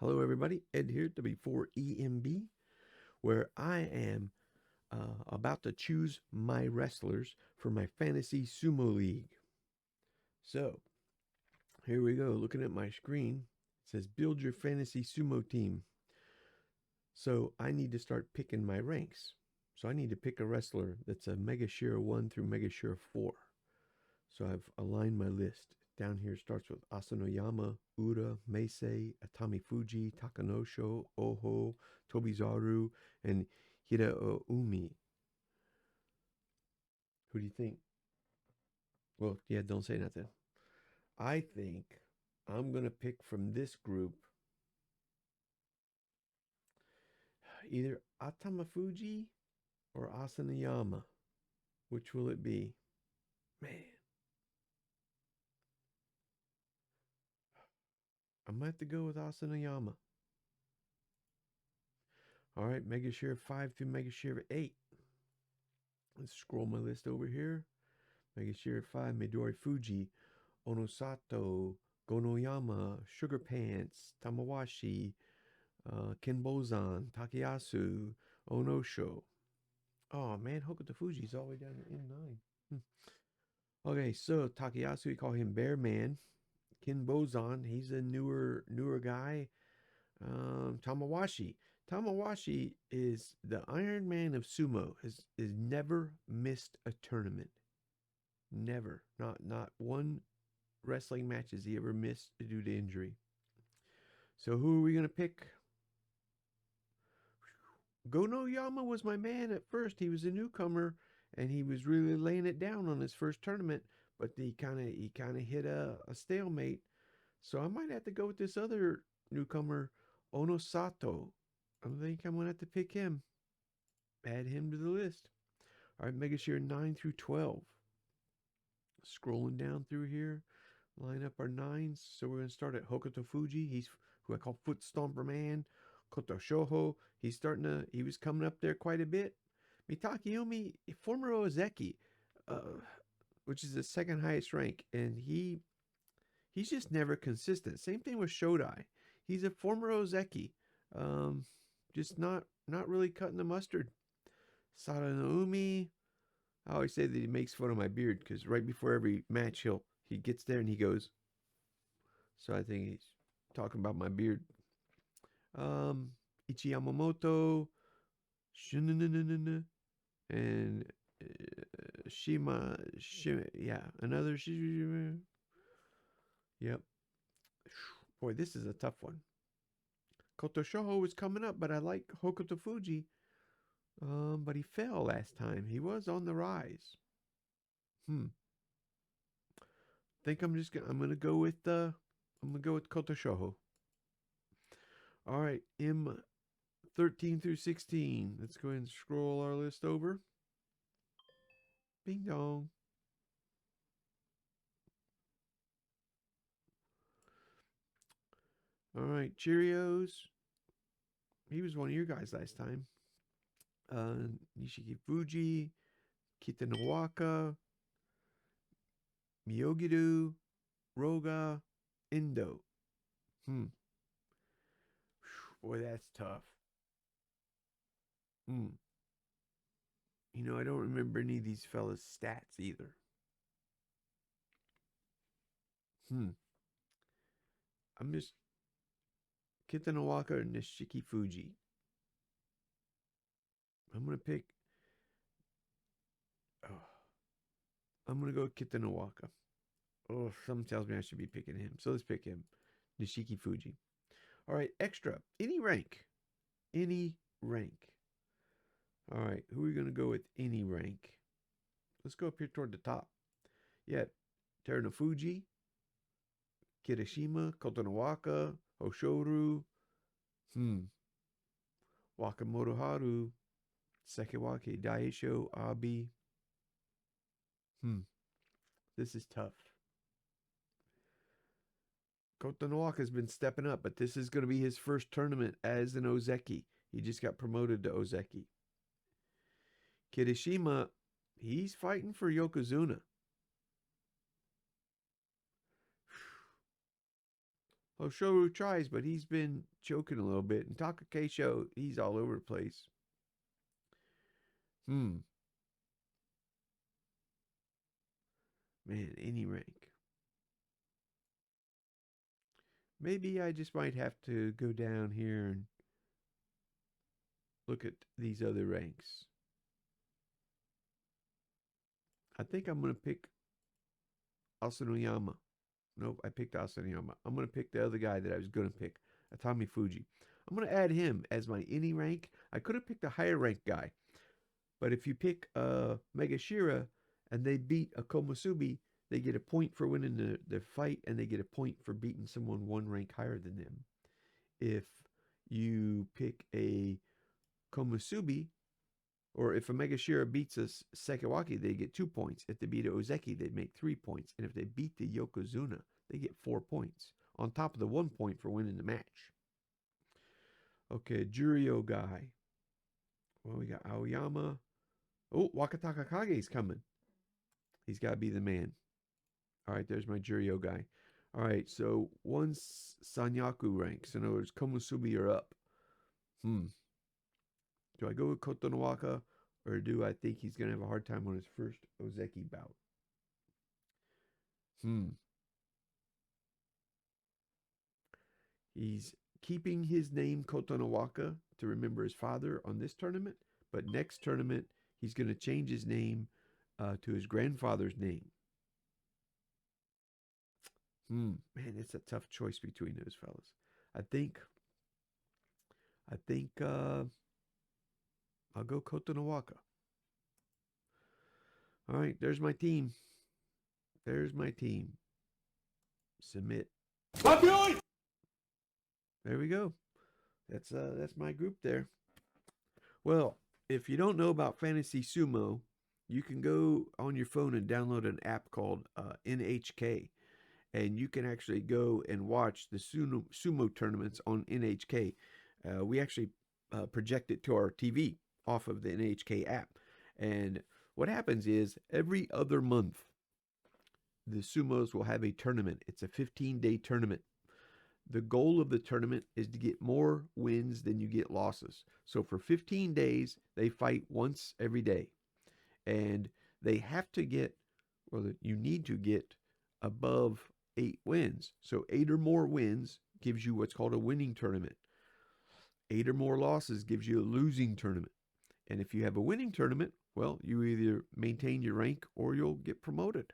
Hello, everybody. Ed here, W4EMB, where I am about to choose my wrestlers for my fantasy sumo league. So, here we go. Looking at my screen, it says build your fantasy sumo team. So, I need to start picking my ranks. So, I need to pick a wrestler that's a Mega Share 1 through Mega Share 4. So, I've aligned my list. Down here starts with Asanoyama, Ura, Meisei, Atami Fuji, Takanosho, Oho, Tobizaru, and Hiraoumi. Who do you think? Well, yeah, don't say nothing. I think I'm going to pick from this group either Atama Fuji or Asanoyama. Which will it be? Man, I might have to go with Asanoyama. All right, Mega Share 5 through Mega Share 8. Let's scroll my list over here. Mega Share 5, Midori Fuji, Onosato, Gonoyama, Sugar Pants, Tamawashi, Kenbozan, Takayasu, Onosho. Oh man, Hokuto Fuji's all the way down to N9. Okay, so Takayasu, we call him Bear Man. Kenbozan, he's a newer guy. Tamawashi. Tamawashi is the Iron Man of sumo. Has never missed a tournament. Never. Not one wrestling matches he ever missed due to injury. So who are we going to pick? Gonoyama was my man at first. He was a newcomer and he was really laying it down on his first tournament, but he kind of hit a stalemate. So I might have to go with this other newcomer, Onosato. I think I'm going to have to pick him. Add him to the list. All right, Mega Share 9 through 12. Scrolling down through here, line up our nines. So we're going to start at Hokuto Fuji. He's who I call Foot Stomper Man. Koto Shoho. He was coming up there quite a bit. Mitaki Yomi, former Ozeki, which is the second highest rank. And he's just never consistent. Same thing with Shodai. He's a former Ozeki. Um, just not really cutting the mustard. Saranoumi, I always say that he makes fun of my beard because right before every match he gets there and he goes. So I think he's talking about my beard. Ichi Yamamoto, and Shima, yeah, another Shima. Yep. Boy, this is a tough one. Koto Shoho was coming up, but I like Hokuto Fuji. But he fell last time. He was on the rise. Hmm. Think I'm gonna go with Koto Shoho. All right, M 13 through 16. Let's go ahead and scroll our list over. Bing dong. All right, Cheerios. He was one of your guys last time. Nishiki Fuji, Kitanowaka, Miyogiru, Roga, Indo. Hmm. Boy, that's tough. Hmm. I don't remember any of these fellas' stats either. Hmm. I'm just Kitanowaka or Nishiki Fuji. I'm gonna pick. Oh, I'm gonna go Kitanowaka. Oh, something tells me I should be picking him. So let's pick him. Nishiki Fuji. All right, extra. Any rank. Any rank. All right, who are we going to go with any rank? Let's go up here toward the top. Yeah, Terunofuji, Kirishima, Kotonowaka, Hoshoru, Wakamoto Haru, Sekewake, Daisho, Abi. This is tough. Kotonowaka has been stepping up, but this is going to be his first tournament as an Ozeki. He just got promoted to Ozeki. Kirishima, he's fighting for Yokozuna. Hoshoru tries, but he's been choking a little bit. And Takakeisho, he's all over the place. Man, any rank. Maybe I just might have to go down here and look at these other ranks. I think I'm going to pick Asanoyama. Nope, I picked Asanoyama. I'm going to pick the other guy that I was going to pick, Atami Fuji. I'm going to add him as my any rank. I could have picked a higher rank guy, but if you pick Megashira and they beat a Komusubi, they get a point for winning the fight, and they get a point for beating someone one rank higher than them. If you pick a Komusubi, or if a Megashira beats a Sekiwaki, they get 2 points. If they beat a Ozeki, they make 3 points. And if they beat the Yokozuna, they get 4 points, on top of the 1 point for winning the match. Okay, Juryo guy. Well, we got Aoyama. Oh, Wakataka Kage's coming. He's got to be the man. All right, there's my Juryo guy. All right, so one Sanyaku rank. So in other words, Komusubi are up. Do I go with Kotonowaka, or do I think he's going to have a hard time on his first Ozeki bout? He's keeping his name Kotonowaka to remember his father on this tournament, but next tournament he's going to change his name to his grandfather's name. Man, it's a tough choice between those fellas. I think I'll go Kotonowaka. All right, there's my team. There's my team. Submit. There we go. That's my group there. Well, if you don't know about Fantasy Sumo, you can go on your phone and download an app called NHK, and you can actually go and watch the sumo tournaments on NHK. We actually project it to our TV off of the NHK app, and what happens is every other month the sumos will have a tournament. It's a 15-day tournament. The goal of the tournament is to get more wins than you get losses. So for 15 days, they fight once every day. And they have to get, well, you need to get above 8 wins. So 8 or more wins gives you what's called a winning tournament. 8 or more losses gives you a losing tournament. And if you have a winning tournament, well, you either maintain your rank or you'll get promoted.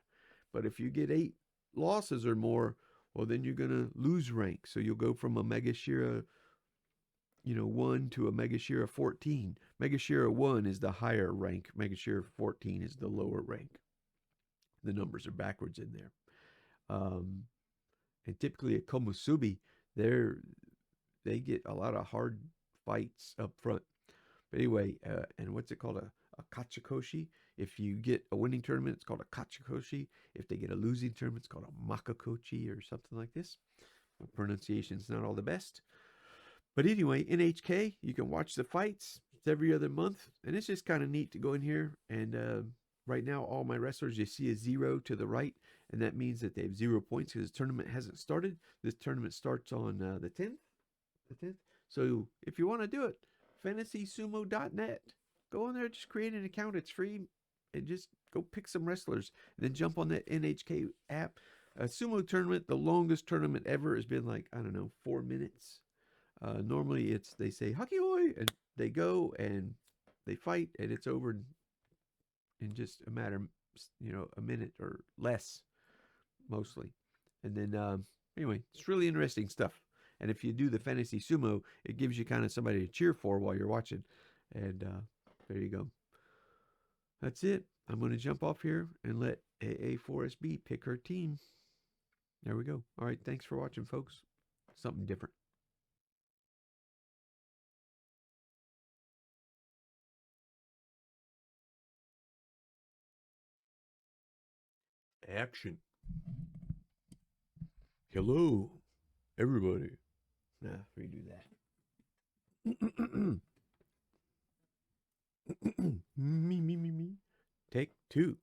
But if you get 8 losses or more, well, then you're going to lose rank. So you'll go from a Megashira, 1 to a Megashira 14. Megashira 1 is the higher rank. Megashira 14 is the lower rank. The numbers are backwards in there. And typically at Komusubi, they get a lot of hard fights up front. But anyway, and what's it called? A Kachikoshi. If you get a winning tournament, it's called a Kachikoshi. If they get a losing tournament, it's called a Makakochi or something like this. My pronunciation's not all the best. But anyway, NHK, you can watch the fights. It's every other month. And it's just kind of neat to go in here. And right now, all my wrestlers, you see a 0 to the right. And that means that they have 0 points because the tournament hasn't started. This tournament starts on the 10th. So if you want to do it, fantasysumo.net. Go on there, just create an account. It's free. And just go pick some wrestlers. And then jump on that NHK app. A sumo tournament, the longest tournament ever, has been like, 4 minutes. Normally they say, Hakioi! And they go and they fight. And it's over in just a matter, a minute or less, mostly. And then, anyway, it's really interesting stuff. And if you do the fantasy sumo, it gives you kind of somebody to cheer for while you're watching. And there you go. That's it. I'm going to jump off here and let AA4SB pick her team. There we go. All right. Thanks for watching, folks. Something different. Action. Hello, everybody. Nah, redo that. Me. Take 2.